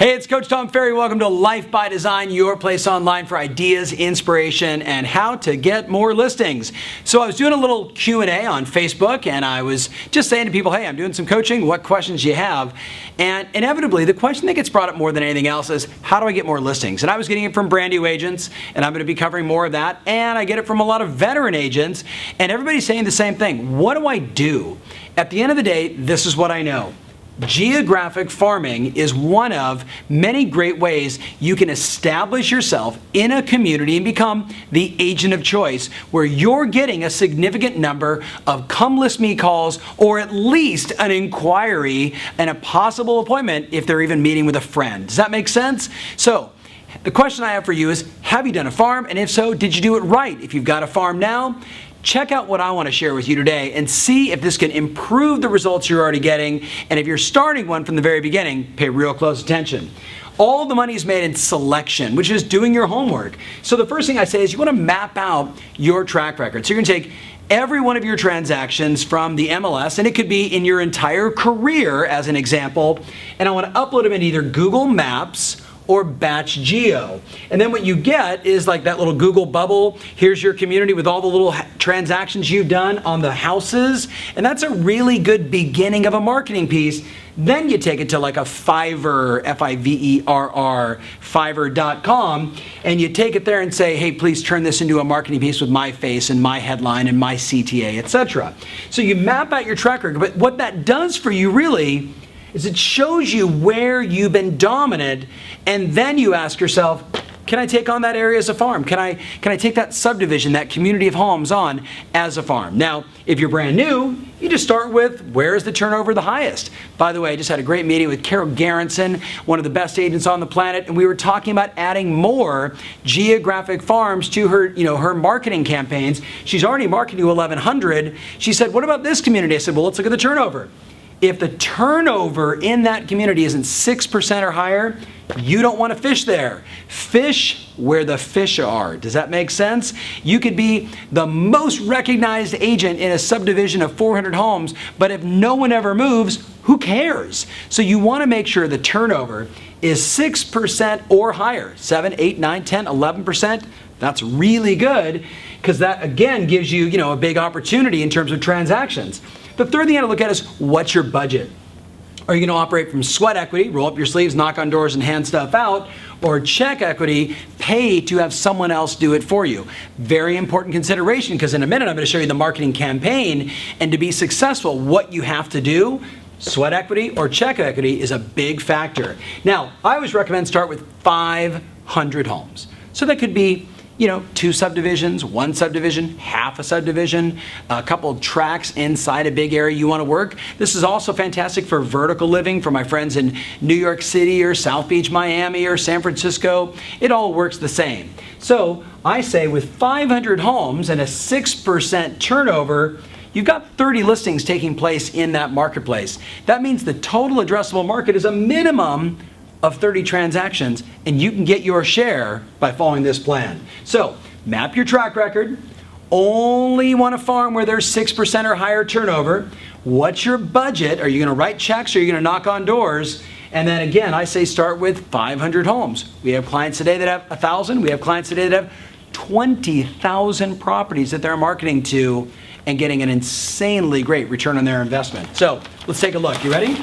Hey, it's Coach Tom Ferry. Welcome to Life by Design, your place online for ideas, inspiration, and how to get more listings. So I was doing a little Q&A on Facebook, and I was just saying to people, hey, I'm doing some coaching. What questions do you have? And inevitably, the question that gets brought up more than anything else is, how do I get more listings? And I was getting it from brand new agents, and I'm going to be covering more of that. And I get it from a lot of veteran agents, and everybody's saying the same thing. What do I do? At the end of the day, this is what I know. Geographic farming is one of many great ways you can establish yourself in a community and become the agent of choice where you're getting a significant number of come list me calls or at least an inquiry and a possible appointment if they're even meeting with a friend. Does that make sense? So the question I have for you is, have you done a farm? And if so, did you do it right? If you've got a farm now, check out what I want to share with you today and see if this can improve the results you're already getting. And if you're starting one from the very beginning, pay real close attention. All the money is made in selection, which is doing your homework. So the first thing I say is you want to map out your track record. So you're going to take every one of your transactions from the MLS, and it could be in your entire career as an example, and I want to upload them in either Google Maps or Batch Geo. And then what you get is like that little Google bubble. Here's your community with all the little transactions you've done on the houses. And that's a really good beginning of a marketing piece. Then you take it to like a Fiverr, F-I-V-E-R-R, Fiverr.com, and you take it there and say, hey, please turn this into a marketing piece with my face and my headline and my CTA, etc. So you map out your track record, but what that does for you really is it shows you where you've been dominant, and then you ask yourself, can I take on that area as a farm? Can I take that subdivision, that community of homes on as a farm? Now, if you're brand new, you just start with, where is the turnover the highest? By the way, I just had a great meeting with Carol Garrison, one of the best agents on the planet, and we were talking about adding more geographic farms to her, her marketing campaigns. She's already marketing to 1,100. She said, what about this community? I said, well, let's look at the turnover. If the turnover in that community isn't 6% or higher, you don't want to fish there. Fish where the fish are. Does that make sense? You could be the most recognized agent in a subdivision of 400 homes, but if no one ever moves, who cares? So you want to make sure the turnover is 6% or higher. 7, 8, 9, 10, 11%. That's really good because that, again, gives you, a big opportunity in terms of transactions. The third thing I look at is, what's your budget? Are you going to operate from sweat equity, roll up your sleeves, knock on doors, and hand stuff out, or check equity, pay to have someone else do it for you? Very important consideration, because in a minute I'm going to show you the marketing campaign, and to be successful, what you have to do, sweat equity or check equity is a big factor. Now, I always recommend start with 500 homes. So that could be 2 subdivisions, 1 subdivision, half a subdivision, a couple of tracks inside a big area you want to work. This is also fantastic for vertical living for my friends in New York City or South Beach, Miami or San Francisco. It all works the same. So I say with 500 homes and a 6% turnover, you've got 30 listings taking place in that marketplace. That means the total addressable market is a minimum of 30 transactions, and you can get your share by following this plan. So map your track record. Only want to farm where there's 6% or higher turnover. What's your budget? Are you going to write checks or are you going to knock on doors? And then again, I say start with 500 homes. We have clients today that have 1,000. We have clients today that have 20,000 properties that they're marketing to and getting an insanely great return on their investment. So let's take a look. You ready?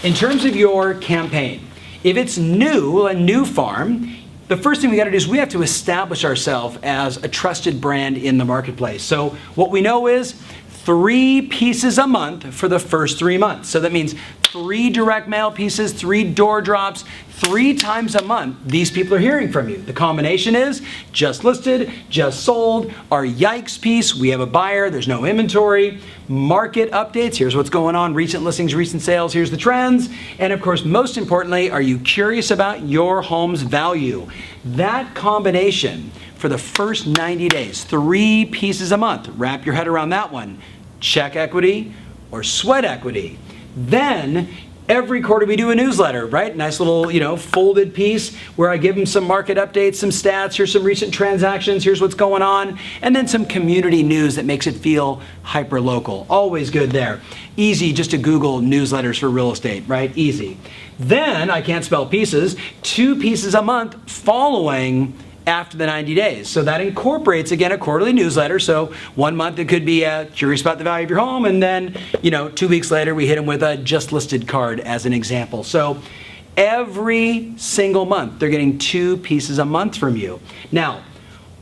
In terms of your campaign, if it's new, a new farm, the first thing we got to do is we have to establish ourselves as a trusted brand in the marketplace. So what we know is 3 pieces a month for the first 3 months. So that means 3 direct mail pieces, 3 door drops, 3 times a month. These people are hearing from you. The combination is just listed, just sold, our yikes piece, we have a buyer, there's no inventory, market updates, here's what's going on, recent listings, recent sales, here's the trends, and of course, most importantly, are you curious about your home's value? That combination for the first 90 days, 3 pieces a month, wrap your head around that one, check equity or sweat equity. Then Every quarter we do a newsletter, right? Nice little, folded piece where I give them some market updates, some stats, here's some recent transactions, here's what's going on, and then some community news that makes it feel hyper-local. Always good there. Easy just to Google newsletters for real estate, right? Easy. Then, I can't spell pieces, 2 pieces a month following after the 90 days. So that incorporates, again, a quarterly newsletter. So 1 month it could be curious about the value of your home, and then 2 weeks later we hit them with a just listed card as an example. So every single month they're getting 2 pieces a month from you. Now,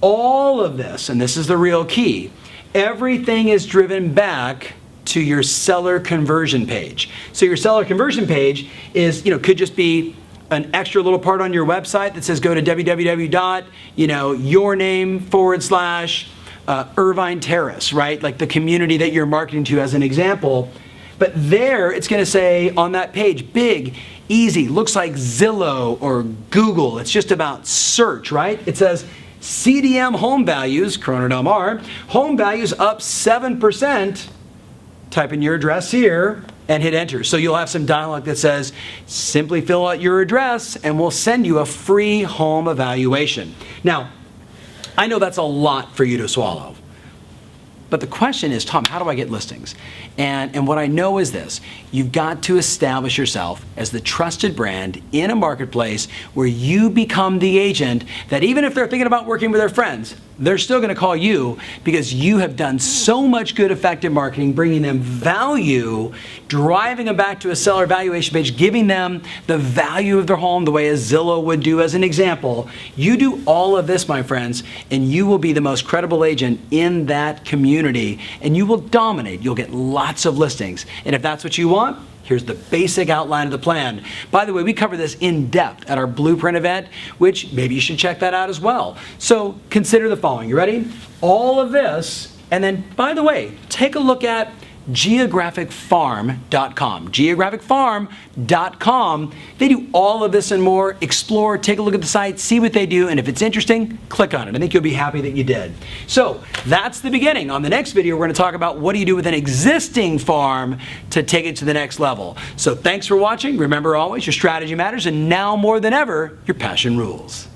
all of this, and this is the real key, everything is driven back to your seller conversion page. So your seller conversion page is, could just be an extra little part on your website that says go to www.yourname/Irvine Terrace, right? Like the community that you're marketing to as an example. But there it's going to say on that page, big, easy, looks like Zillow or Google. It's just about search, right? It says CDM home values, Corona Del Mar, home values up 7%. Type in your address here and hit enter. So you'll have some dialogue that says, simply fill out your address and we'll send you a free home evaluation. Now, I know that's a lot for you to swallow. But the question is, Tom, how do I get listings? And what I know is this: you've got to establish yourself as the trusted brand in a marketplace where you become the agent that even if they're thinking about working with their friends, they're still going to call you because you have done so much good, effective marketing, bringing them value, driving them back to a seller evaluation page, giving them the value of their home the way a Zillow would do as an example. You do all of this, my friends, and you will be the most credible agent in that community, and you will dominate. You'll get lots of listings. And if that's what you want, here's the basic outline of the plan. By the way, we cover this in depth at our Blueprint event, which maybe you should check that out as well. So consider the following. You ready? All of this, and then, by the way, take a look at geographicfarm.com. geographicfarm.com. They do all of this and more. Explore, take a look at the site, see what they do, and if it's interesting, click on it. I think you'll be happy that you did. So that's the beginning. On the next video, we're going to talk about what do you do with an existing farm to take it to the next level. So thanks for watching. Remember always, your strategy matters, and now more than ever, your passion rules.